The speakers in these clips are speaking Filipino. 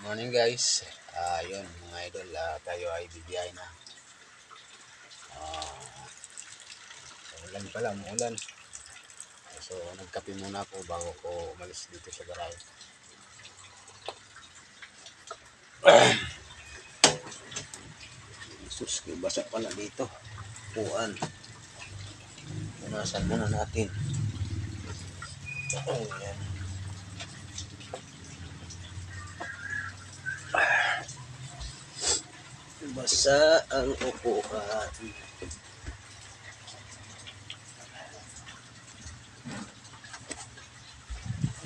Morning guys. Yun mga idol, tayo ay bibiyay na. Ulan pala, umuulan. So nagkape muna ako bago ko umalis dito sa garahe. Sus, basa pala dito. Puan. Punasan muna natin. Ayan. Basa ang upuan.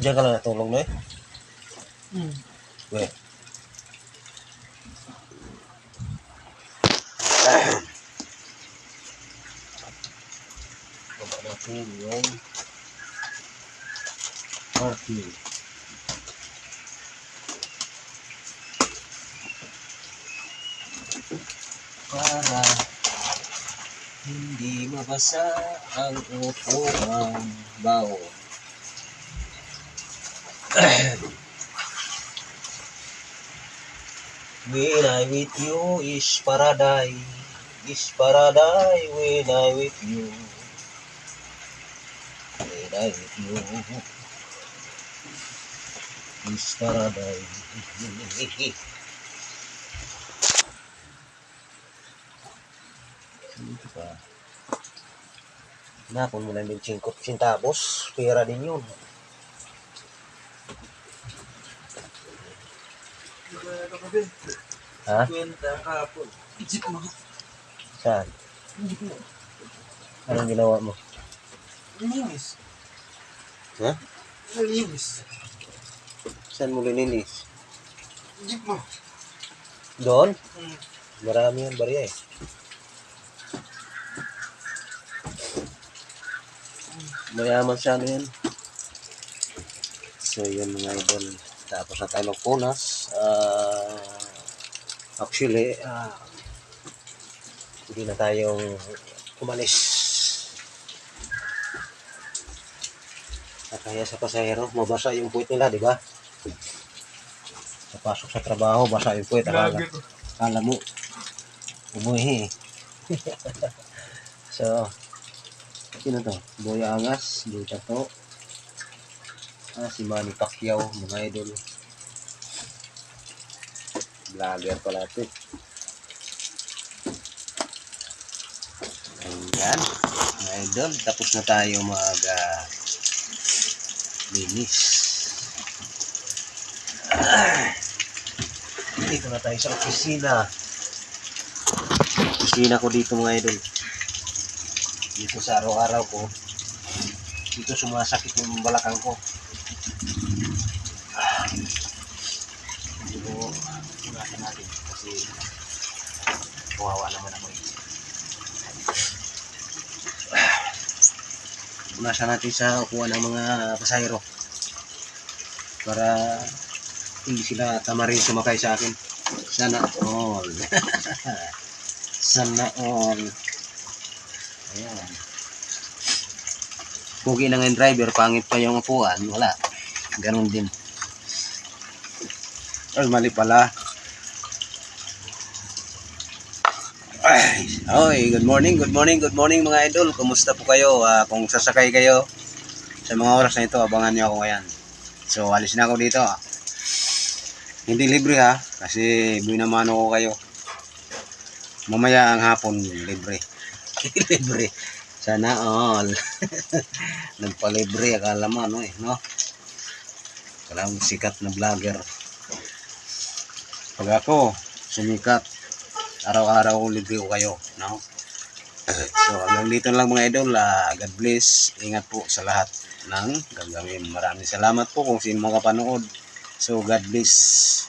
Diyan ka lang natulog na eh? Weh. Baba natin yung parking. Para hindi mabasa ang upuan. Bao. When I with you is paradise. Is paradise when I with you. When I with you is paradise. Dito pa. Napon mo lang din 5 centavos. Pera din yun. Ha? Ijip mo. Saan? Ijip mo. Anong ginawa mo? Linis. Ha? Linis. Saan mo lininis? Ijip mo. Doon? Marami yan bariya eh. Mayaman siya ano yan. So yun mga idol. Tapos na tayo magpunas. Actually, hindi na tayong umalis. Kaya sa pasahero, mabasa yung puwit nila, di ba? Papasok sa trabaho, basa yung puwit. Akala mo, umuhi. So, sino to? Boy Angas, dito to. Si Manny Pacquiao, mga idol. Vlogger pala ito. Ayan, mga idol. Tapos na tayo linis. Dito na tayo sa opisina. Opisina ko dito mga idol. Dito sa araw-araw ko. Dito sumasakit yung balakang ko. Dito punasan natin kasi kawawa naman ako eh. Punasan natin sa upuan ng mga pasahero para hindi sila tamarin sumakay sa akin. Sana all. Sana all. Ayan. Pugi lang yung driver, pangit pa yung upuan, wala. Ganon din. Ay, mali pala. Ay, good morning mga idol. Kumusta po kayo? Kung sasakay kayo sa mga oras na ito, abangan niyo ako ngayon. So, alis na ako dito. Hindi libre ha, kasi binamano ko kayo. Mamaya ang hapon, libre. Libre. Sana all. Nagpalibre, akala mo ano eh, no? Akala mo sikat na vlogger. Pag ako, sumikat, araw-araw libre ko kayo, no? So, hanggang dito lang mga idol. God bless. Ingat po sa lahat ng gagawin. Maraming salamat po kung sino makapanood. So, God bless.